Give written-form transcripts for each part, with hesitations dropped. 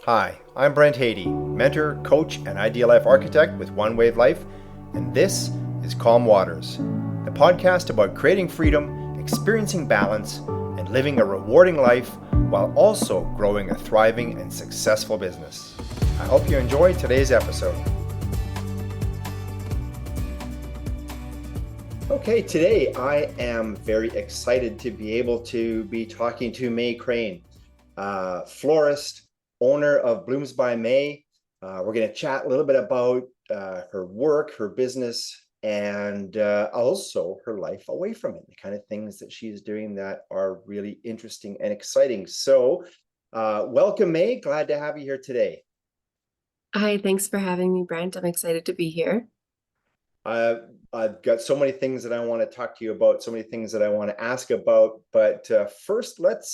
Hi, I'm Brent Haiti, mentor, coach, and ideal life architect with One Wave Life, and this is Calm Waters, the podcast about creating freedom, experiencing balance, and living a rewarding life while also growing a thriving and successful business. I hope you enjoyed today's episode. Okay, today I am very excited to be able to be talking to Crain, florist, owner of Blooms by May. We're going to chat a little bit about her work, her business, and also her life away from it, the kind of things that she's doing that are really interesting and exciting. So welcome, May. Glad to have you here today. Hi, thanks for having me, Brent. I'm excited to be here. Uh, I've got so many things that I want to talk to you about, so many things that I want to ask about. But first, let's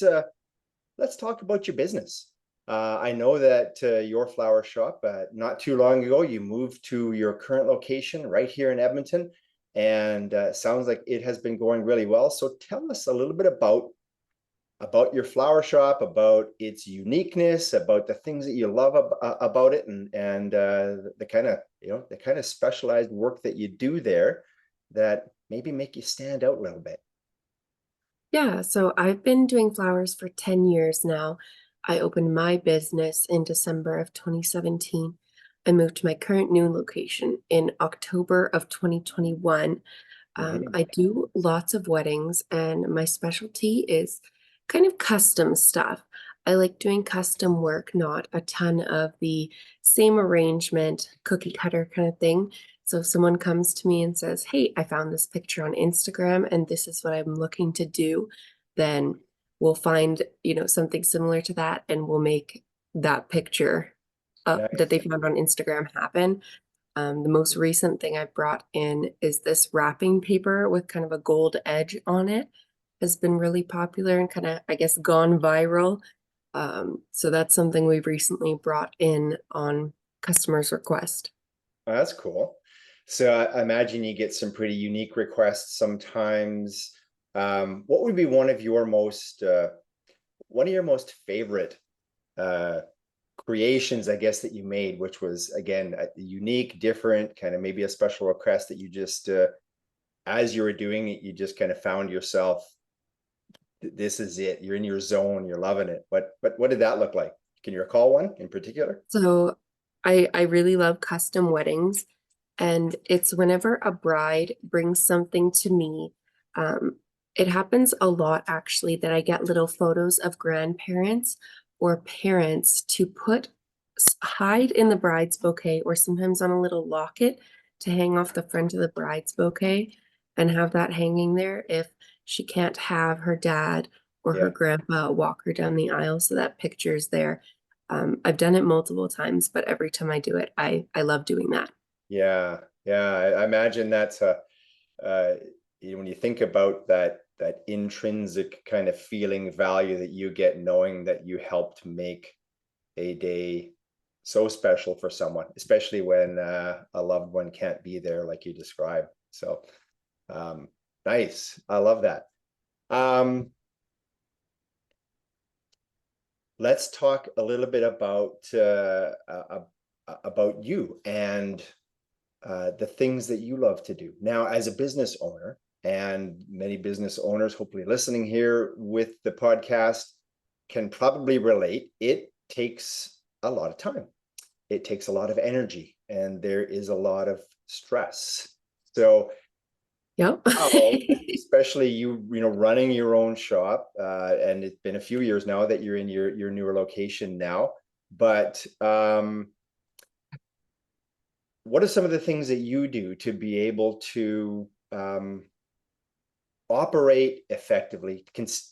talk about your business. I know that your flower shop, not too long ago, you moved to your current location right here in Edmonton, and sounds like it has been going really well. So tell us a little bit about your flower shop, about its uniqueness, about the things that you love about it, and the kind of the kind of specialized work that you do there that maybe make you stand out a little bit. Yeah, so I've been doing flowers for 10 years now. I opened my business in December of 2017. I moved to my current new location in October of 2021. Mhm. I do lots of weddings, and my specialty is kind of custom stuff. I like doing custom work, not a ton of the same arrangement, cookie cutter kind of thing. So if someone comes to me and says, "Hey, I found this picture on Instagram and this is what I'm looking to do," then we'll find, something similar to that and we'll make that picture that they Nice. found on Instagram happen. The most recent thing I brought in is this wrapping paper with kind of a gold edge on it. Has been really popular and kind of, I guess, gone viral. So that's something we've recently brought in on customers' request. Oh, that's cool. So I imagine you get some pretty unique requests sometimes. What would be one of your most favorite uh, creations, I guess, that you made, which was again a unique, different, kind of maybe a special request that you just, as you were doing it, you just kind of found yourself. This is it. You're in your zone. You're loving it. What did that look like? Can you recall one in particular? So I really love custom weddings, and it's whenever a bride brings something to me. Um, it happens a lot actually that I get little photos of grandparents or parents to hide in the bride's bouquet or sometimes on a little locket to hang off the front of the bride's bouquet and have that hanging there if she can't have her dad or her Yeah. grandpa walk her down the aisle. So that picture's there. I've done it multiple times, but every time I do it, I love doing that. Yeah, yeah. I imagine that's uh, when you think about that intrinsic kind of feeling value that you get knowing that you helped make a day so special for someone, especially when a loved one can't be there like you described. So um, nice. I love that. Um, let's talk a little bit about you and the things that you love to do. Now, as a business owner, and many business owners hopefully listening here with the podcast can probably relate, it takes a lot of time. It takes a lot of energy, and there is a lot of stress. So, Yep. how, especially running your own shop, and it's been a few years now that you're in your newer location now, but what are some of the things that you do to be able to operate effectively,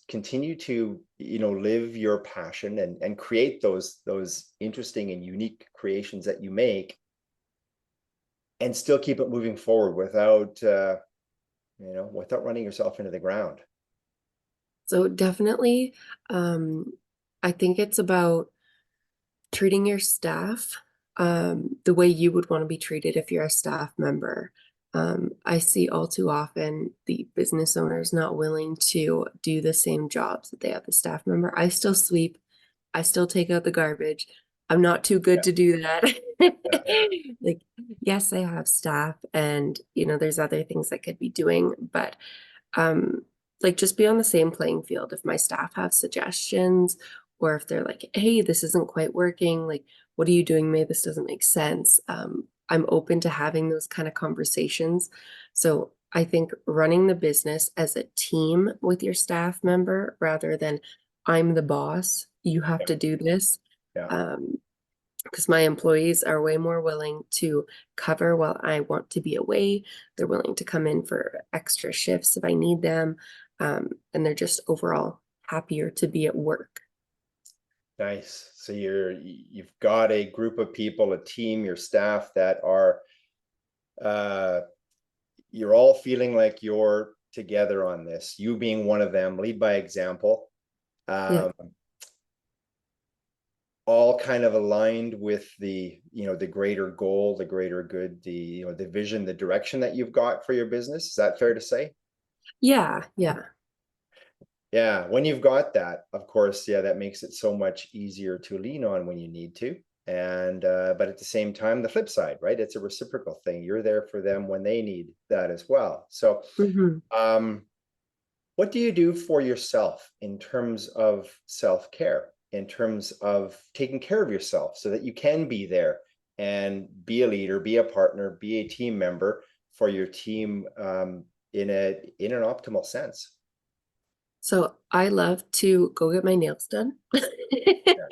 continue to live your passion and create those interesting and unique creations that you make, and still keep it moving forward without running yourself into the ground? So definitely, I think it's about treating your staff the way you would want to be treated if you're a staff member. I see all too often the business owners not willing to do the same jobs that they have the staff member. I still sweep, I still take out the garbage, I'm not too Yeah, good to do that. yeah, yeah, Like, yes, I have staff and, there's other things I could be doing, but um, like just be on the same playing field. If my staff have suggestions or if they're like, hey, this isn't quite working, like, what are you doing? Maybe this doesn't make sense. I'm open to having those kind of conversations. So I think running the business as a team with your staff member rather than I'm the boss, you have yeah, to do this. yeah. Um, because my employees are way more willing to cover while I want to be away. They're willing to come in for extra shifts if I need them. And they're just overall happier to be at work. Nice. So you've got a group of people, a team, your staff that are uh you're all feeling like you're together on this. You being one of them, lead by example. Yeah. Um, all kind of aligned with the greater goal, the greater good, the vision, the direction that you've got for your business. Is that fair to say? Yeah. Yeah. Yeah, when you've got that, of course, yeah, that makes it so much easier to lean on when you need to. And but at the same time, the flip side, right? It's a reciprocal thing. You're there for them when they need that as well. So Hmm. um what do you do for yourself in terms of self-care, in terms of taking care of yourself so that you can be there and be a leader, be a partner, be a team member for your team in an optimal sense? So I love to go get my nails done. Yeah,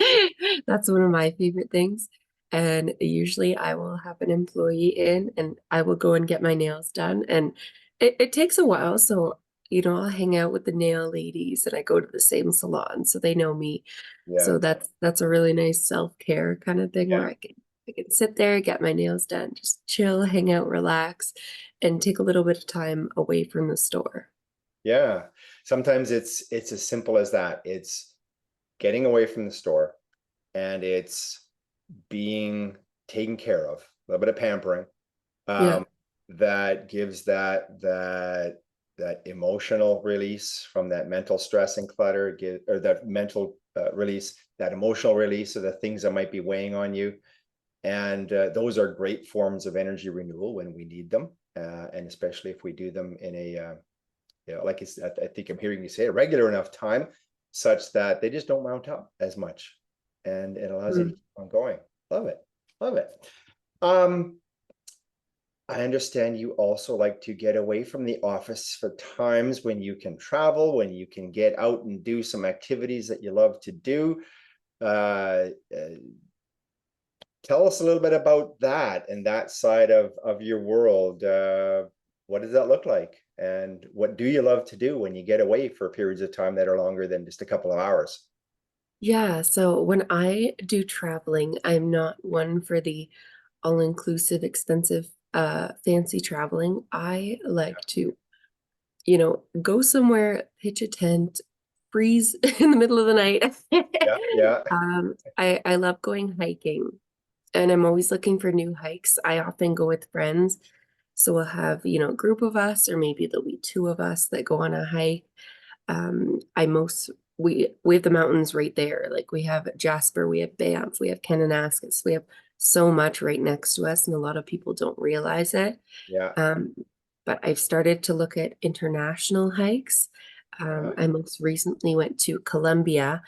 That's one of my favorite things. And usually I will have an employee in and I will go and get my nails done. And it takes a while. So, I'll hang out with the nail ladies and I go to the same salon so they know me. yeah, So that's a really nice self-care kind of thing yeah, where I can sit there, get my nails done, just chill, hang out, relax, and take a little bit of time away from the store. yeah. Sometimes it's as simple as that. It's getting away from the store and it's being taken care of, a little bit of pampering, Yeah. um, that gives that emotional release from that mental stress and clutter, or that mental release, that emotional release of the things that might be weighing on you. And those are great forms of energy renewal when we need them, and especially if we do them in a like I think I'm hearing you say, a regular enough time, such that they just don't mount up as much, and it allows you to Mm. keep on going. Love it, love it. Um, I understand you also like to get away from the office for times when you can travel, when you can get out and do some activities that you love to do. Uh, uh, Tell us a little bit about that and that side of your world. What does that look like? And what do you love to do when you get away for periods of time that are longer than just a couple of hours? Yeah, so when I do traveling, I'm not one for the all-inclusive, expensive, fancy traveling. I like to, go somewhere, pitch a tent, freeze in the middle of the night. Yeah, yeah, I love going hiking, and I'm always looking for new hikes. I often go with friends, so we'll have, a group of us, or maybe there'll be two of us that go on a hike. I most we have the mountains right there. Like we have Jasper, we have Banff, we have Kananaskis. We have so much right next to us, and a lot of people don't realize it. yeah. Um, but I've started to look at international hikes. I most recently went to Colombia.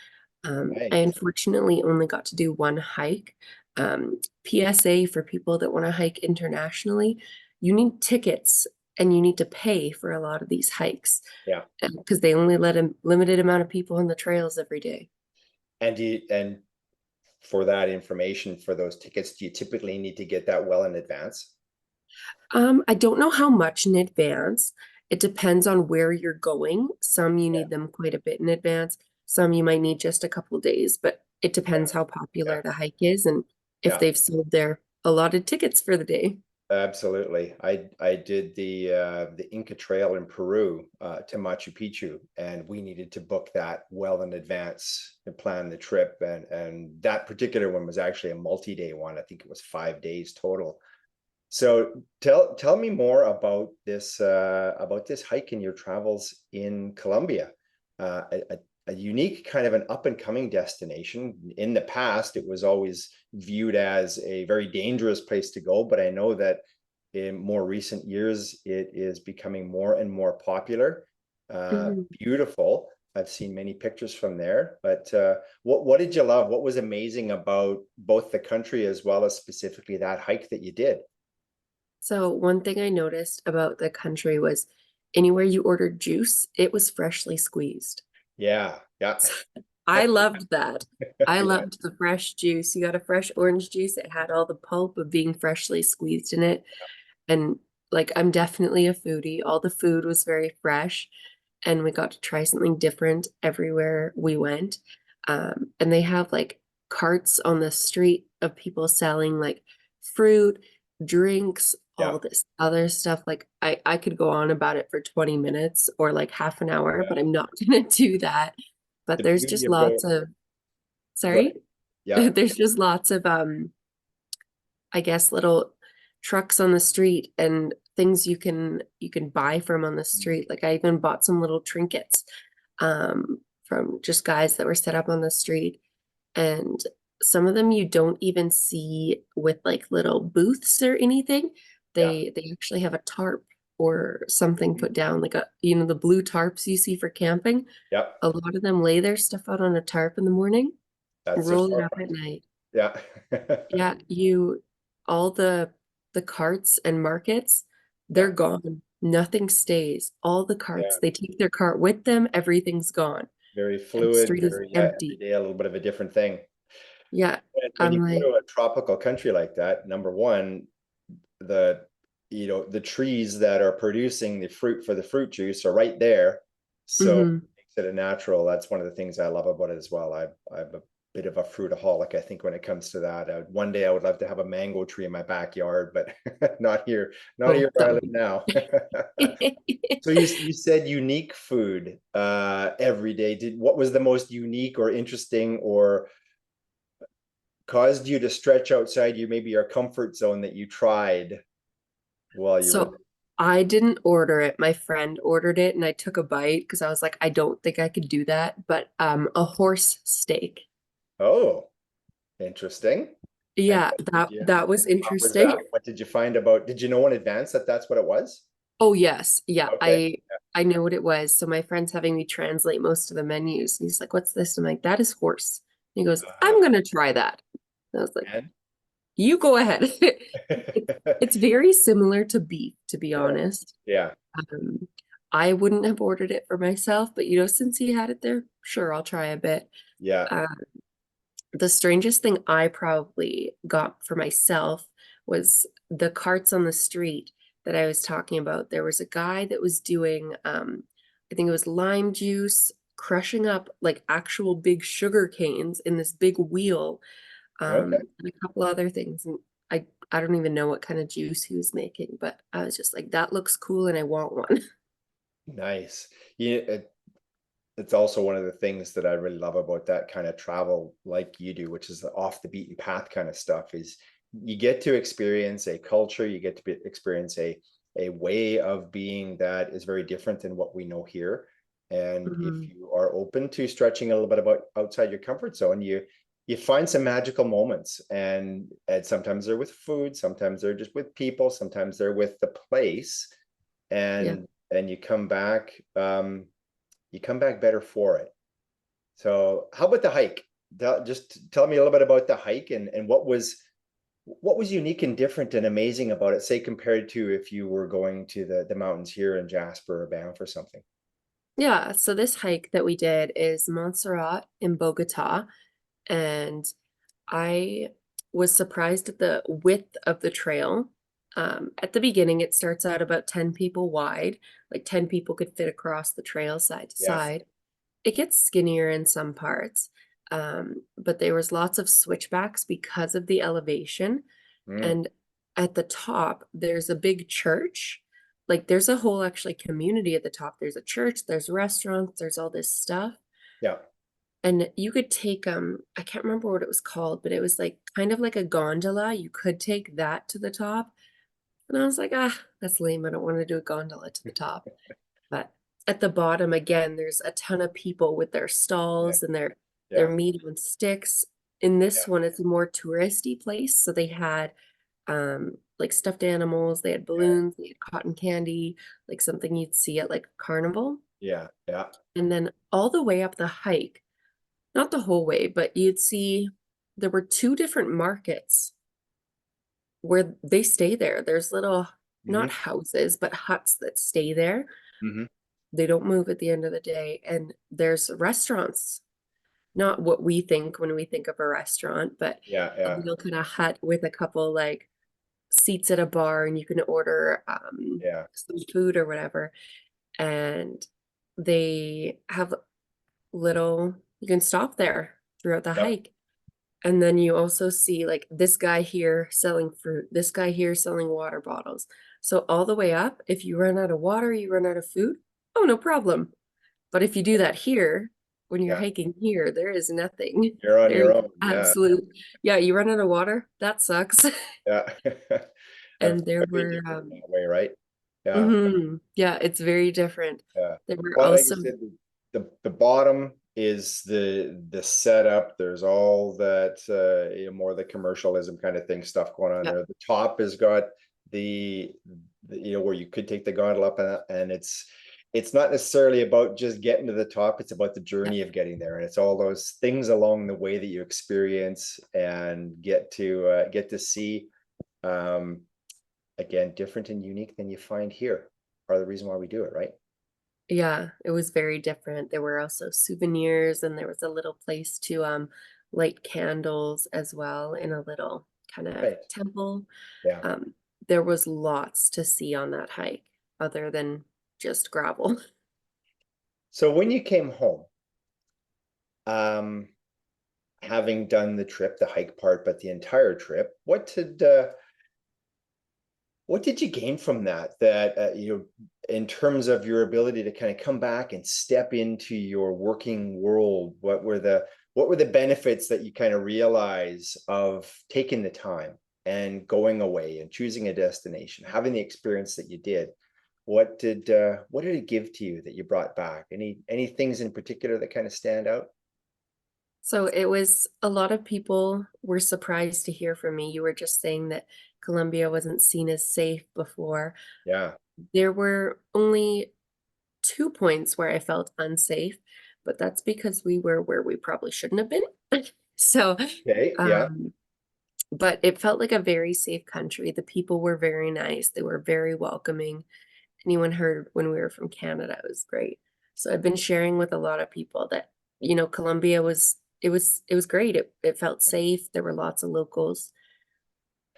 I Nice. unfortunately only got to do one hike. PSA for people that want to hike internationally, you need tickets and you need to pay for a lot of these hikes Yeah. because they only let a limited amount of people on the trails every day. And for that information, for those tickets, do you typically need to get that well in advance? I don't know how much in advance. It depends on where you're going. Some you Yeah, need them quite a bit in advance. Some you might need just a couple days, but it yeah, depends how yeah, popular the hike is and if yeah. they've sold their allotted tickets for the day. Absolutely. I did the Inca Trail in Peru to Machu Picchu, and we needed to book that well in advance and plan the trip. And that particular one was actually a multi-day one. I think it was 5 days total. So tell me more about this hike in your travels in Colombia. a unique kind of an up and coming destination. In the past, it was always viewed as a very dangerous place to go, but I know that in more recent years, it is becoming more and more popular. Mhm. Beautiful. I've seen many pictures from there, but what did you love? What was amazing about both the country as well as specifically that hike that you did? So one thing I noticed about the country was anywhere you ordered juice, it was freshly squeezed. Yeah, yeah, I loved that. I yeah, loved the fresh juice. You got a fresh orange juice. It had all the pulp of being freshly squeezed in it. And like, I'm definitely a foodie. All the food was very fresh, and we got to try something different everywhere we went. And they have like carts on the street of people selling like fruit, drinks, yeah, all this other stuff. Like, I could go on about it for 20 minutes or like half an hour, yeah. but I'm not gonna do that. But The there's beauty just of going, lots of, go ahead. sorry, Yeah. there's just lots of I guess little trucks on the street and things you can buy from on the street. Like I even bought some little trinkets from just guys that were set up on the street. And some of them you don't even see with like little booths or anything. Yeah. They actually have a tarp or something put down, like the blue tarps you see for camping. Yeah. A lot of them lay their stuff out on a tarp in the morning, That's their roll it up at storefront. night. Yeah. Yeah, all the carts and markets, they're Yeah. gone. Nothing stays. All the carts, Yeah. they take their cart with them, everything's gone. Very And the fluid, street is very, yeah, every empty. day a little bit of a different thing. Yeah, And when you I'm go like, to a tropical country like that, number one, the the trees that are producing the fruit for the fruit juice are right there. So it hmm. makes it a natural. That's one of the things I love about it as well. I'm a bit of a fruitaholic, I think, when it comes to that. One day I would love to have a mango tree in my backyard, but not Oh, here where that I would live be now. great. So you said unique food every day. What was the most unique or interesting or caused you to stretch outside maybe your comfort zone that you tried while you were So I didn't order it. My friend ordered it and I took a bite because I was like, I don't think I could do that. But a horse steak. there? Oh, interesting. And Yeah, what did that you, that was how was interesting. that? What did you find about, did you know in advance that that's what it was? Oh yes, yeah. Okay. I know what it was. So my friend's having me translate most of the menus. And he's like, "What's this?" I'm like, "That is horse." And he goes, "I'm gonna try that." And I was like, And "You go ahead." It's very similar to beef, to be yeah, honest. yeah, Um, I wouldn't have ordered it for myself, but since he had it there, sure, I'll try a bit. yeah. Uh, the strangest thing I probably got for myself was the carts on the street that I was talking about. There was a guy that was doing, I think it was lime juice, crushing up like actual big sugar canes in this big wheel, Okay. and a couple other things. And I don't even know what kind of juice he was making, but I was just like, that looks cool and I want one. Nice. Yeah, it's also one of the things that I really love about that kind of travel like you do, which is the off the beaten path kind of stuff, is you get to experience a culture, you get to experience a way of being that is very different than what we know here. And if Mhm. you are open to stretching a little bit about outside your comfort zone, you find some magical moments, and sometimes they're with food, sometimes they're just with people, sometimes they're with the place, Yeah. and you come back better for it. So how about the hike? Just tell me a little bit about the hike, and what was unique and different and amazing about it, say compared to if you were going to the mountains here in Jasper or Banff or something. Yeah. So this hike that we did is Montserrat in Bogota. And I was surprised at the width of the trail. At the beginning, it starts out about 10 people wide, like 10 people could fit across the trail side to Yeah. side. It gets skinnier in some parts, but there was lots of switchbacks because of the elevation. Mm, And at the top, there's a big church. Like there's a whole actually community at the top. There's a church, there's restaurants, there's all this stuff. yeah. And you could take I can't remember what it was called, but it was like kind of like a gondola. You could take that to the top. And I was like, ah, that's lame. I don't want to do a gondola to the top. But at the bottom again, there's a ton of people with their Yeah, stalls and their yeah, meat on sticks. In this yeah, one, it's a more touristy place. So they had like stuffed animals, they had yeah, balloons, they had cotton candy, like something you'd see at like a carnival. yeah, yeah. And then all the way up the hike, not the whole way, but you'd see there were two different markets where they stay there. There's little, Hmm. not houses, but huts that stay there. Hmm. They don't move at the end of the day. And there's restaurants, not what we think when we think of a restaurant, but Yeah, a yeah, little kind of hut with a couple like seats at a bar and you can order yeah, some food or whatever. And they have little, you can stop there throughout the yeah, hike. And then you also see like this guy here selling fruit, this guy here selling water bottles. So all the way up, if you run out of water, you run out of food, oh, no problem. But if you do that here, when you're yeah. hiking here, there is nothing. You're on your There's own. Yeah, absolute, yeah, you run out of water, that sucks. yeah. And And there very were, different that way, right? Yeah, yeah, it's very different. yeah. There were Well, like you also, said, the bottom is the setup. There's all that more the commercialism kind of thing stuff going on yeah, there. The top has got where you could take the gondola up, and it's not necessarily about just getting to the top. It's about the yeah, journey of getting there, and it's all those things along the way that you experience and get to see. Um, Again, different and unique than you find here. Part of the reason why we do it, right? yeah, it was very different. There were also souvenirs and there was a little place to light candles as well in a little kind of Right. temple. Yeah. Um, there was lots to see on that hike other than just gravel. So when you came home, um, having done the trip, the hike part, but the entire trip, what did you gain from that? That in terms of your ability to kind of come back and step into your working world, what were the benefits that you kind of realize of taking the time and going away and choosing a destination, having the experience that you did? What did it give to you that you brought back? Any things in particular that kind of stand out? So it was a lot of people were surprised to hear from me. You were just saying that Colombia wasn't seen as safe before. Yeah. There were only 2 points where I felt unsafe, but that's because we were where we probably shouldn't have been. So, Okay. Yeah. um, but it felt like a very safe country. The people were very nice. They were very welcoming. Anyone heard when we were from Canada, it was great. So I've been sharing with a lot of people that, Colombia it was great. It felt safe. There were lots of locals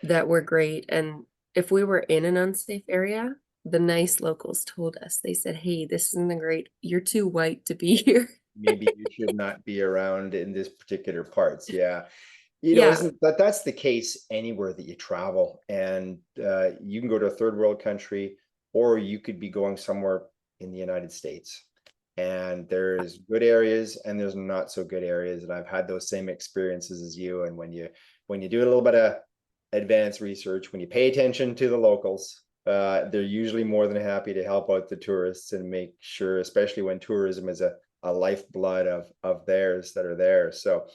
that were great. And if we were in an unsafe area, the nice locals told us, they said, hey, this isn't a great, you're too white to be here. Maybe you should not be around in this particular parts. Yeah. Yeah. Isn't that's the case anywhere that you travel, and you can go to a third world country, or you could be going somewhere in the United States, and there's good areas and there's not so good areas, and I've had those same experiences as you. And when you do a little bit of advanced research, when you pay attention to the locals, they're usually more than happy to help out the tourists and make sure, especially when tourism is a lifeblood of theirs that are there. So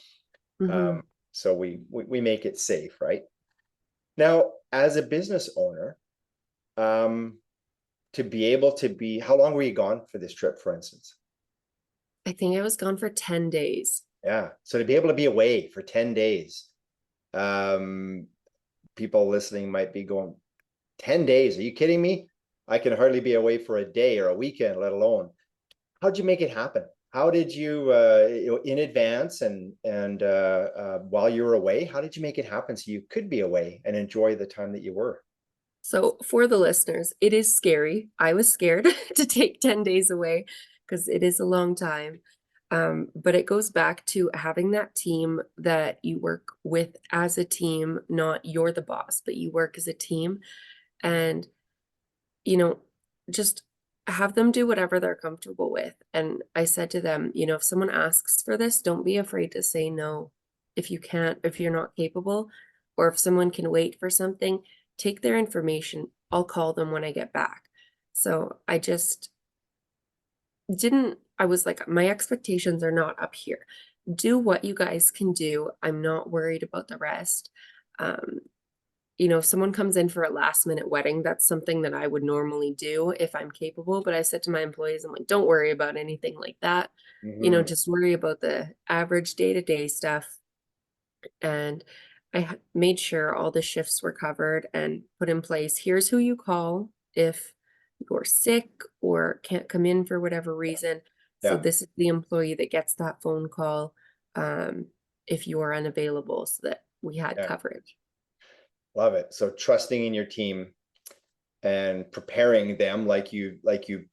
Hmm. um, so we make it safe, right? Now, as a business owner, um, to be able to be, how long were you gone for this trip, for instance? I think I was gone for 10 days. Yeah. So to be able to be away for 10 days, um, people listening might be going, 10 days? Are you kidding me? I can hardly be away for a day or a weekend, let alone. How'd you make it happen? How did you, in advance and while you were away, how did you make it happen so you could be away and enjoy the time that you were? So for the listeners, it is scary. I was scared to take 10 days away because it is a long time. But it goes back to having that team that you work with as a team, not you're the boss, but you work as a team. And you know, just have them do whatever they're comfortable with. And I said to them, if someone asks for this, don't be afraid to say no. If you can't, if you're not capable, or if someone can wait for something, take their information. I'll call them when I get back. So I just I was like, my expectations are not up here. Do what you guys can do. I'm not worried about the rest. Um, if someone comes in for a last minute wedding, that's something that I would normally do if I'm capable. But I said to my employees, I'm like, don't worry about anything like that. Hmm. Just worry about the average day-to-day stuff. And made sure all the shifts were covered and put in place. Here's who you call if you're sick or can't come in for whatever reason. So Yeah, this is the employee that gets that phone call um, if you are unavailable, so that we had yeah, coverage. love it. So trusting in your team and preparing them like you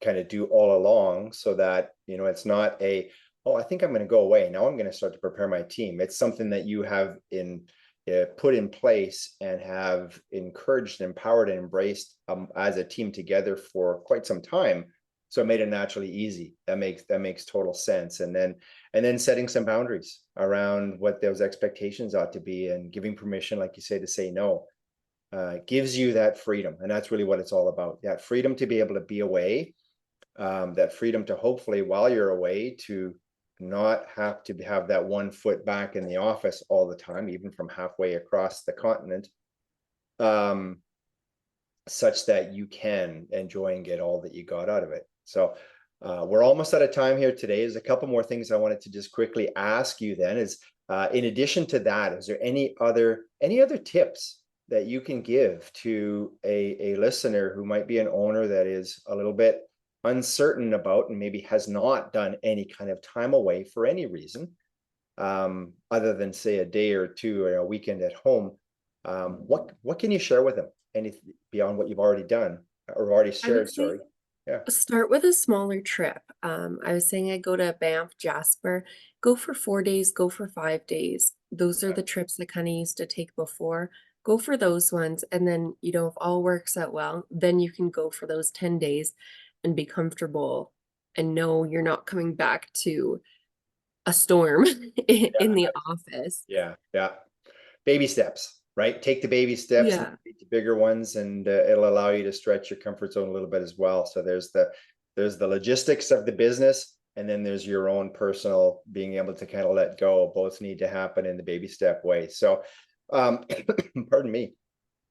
kind of do all along, so that it's not oh, I think I'm going to go away now, I'm going to start to prepare my team. It's something that you have put in place and have encouraged and empowered and embraced as a team together for quite some time, so it made it naturally easy. That makes total sense. And then setting some boundaries around what those expectations ought to be, and giving permission, like you say, to say no. Gives you that freedom. And that's really what it's all about. That freedom to be able to be away, that freedom to hopefully, while you're away, to not have to have that one foot back in the office all the time, even from halfway across the continent, um, such that you can enjoy and get all that you got out of it. So we're almost out of time here today. There's a couple more things I wanted to just quickly ask you then is, in addition to that, is there any other tips that you can give to a listener who might be an owner that is a little bit uncertain about, and maybe has not done any kind of time away for any reason, other than say a day or two or a weekend at home? What can you share with them? Anything beyond what you've already done or already I would shared? say Sorry. Yeah. start with a smaller trip. I was saying I go to Banff, Jasper, go for 4 days, go for 5 days. Those are the trips I kind of used to take before. Go for those ones. And then, if all works out well, then you can go for those 10 days and be comfortable and know you're not coming back to a storm in the office. Yeah. Yeah. Baby steps, right? Take the baby steps and Yeah. take the bigger ones, and it'll allow you to stretch your comfort zone a little bit as well. So there's the logistics of the business, and then there's your own personal being able to kind of let go. Both need to happen in the baby step way. So, pardon me.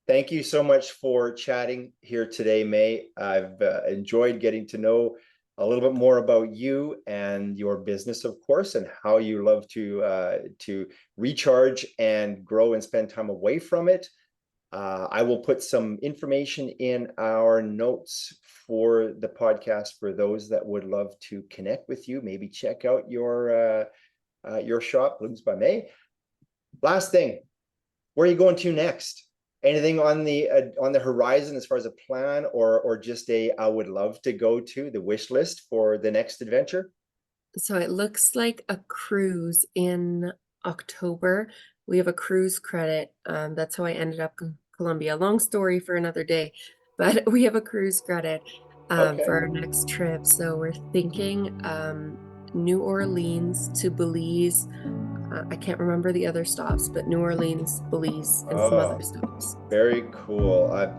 Thank you so much for chatting here today, May. I've enjoyed getting to know a little bit more about you and your business, of course, and how you love to recharge and grow and spend time away from it. I will put some information in our notes for the podcast for those that would love to connect with you. Maybe check out your shop, Blooms by May. Last thing, where are you going to next? Anything on the horizon as far as a plan, or just I would love to go to the wish list for the next adventure? So it looks like a cruise in October. We have a cruise credit. That's how I ended up in Colombia. Long story for another day, but we have a cruise credit Okay. for our next trip. So we're thinking New Orleans to Belize. I can't remember the other stops, but New Orleans, Belize, and some other Oh, stops. very cool. I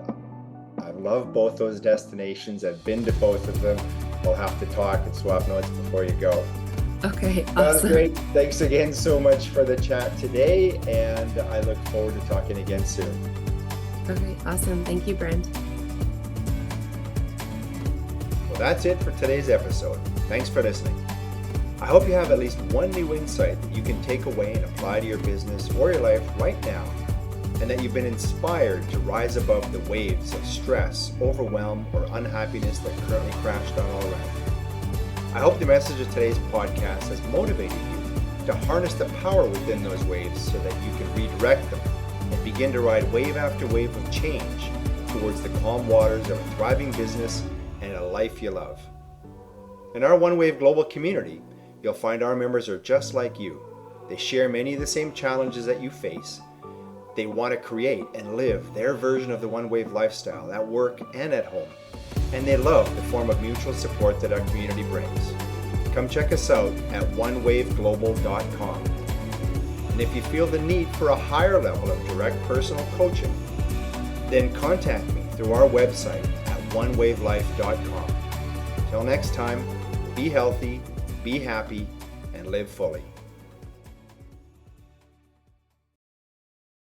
love both those destinations. I've been to both of them. We'll have to talk and swap notes before you go. Okay, Sounds awesome. great. Thanks again so much for the chat today, and I look forward to talking again soon. Okay, awesome. Thank you, Brent. Well, that's it for today's episode. Thanks for listening. I hope you have at least one new insight that you can take away and apply to your business or your life right now, and that you've been inspired to rise above the waves of stress, overwhelm, or unhappiness that currently crash down all around you. I hope the message of today's podcast has motivated you to harness the power within those waves so that you can redirect them and begin to ride wave after wave of change towards the calm waters of a thriving business and a life you love. In our One Wave global community, you'll find our members are just like you. They share many of the same challenges that you face. They want to create and live their version of the One Wave lifestyle at work and at home. And they love the form of mutual support that our community brings. Come check us out at onewaveglobal.com. And if you feel the need for a higher level of direct personal coaching, then contact me through our website at onewavelife.com. Till next time, be healthy, be happy, and live fully.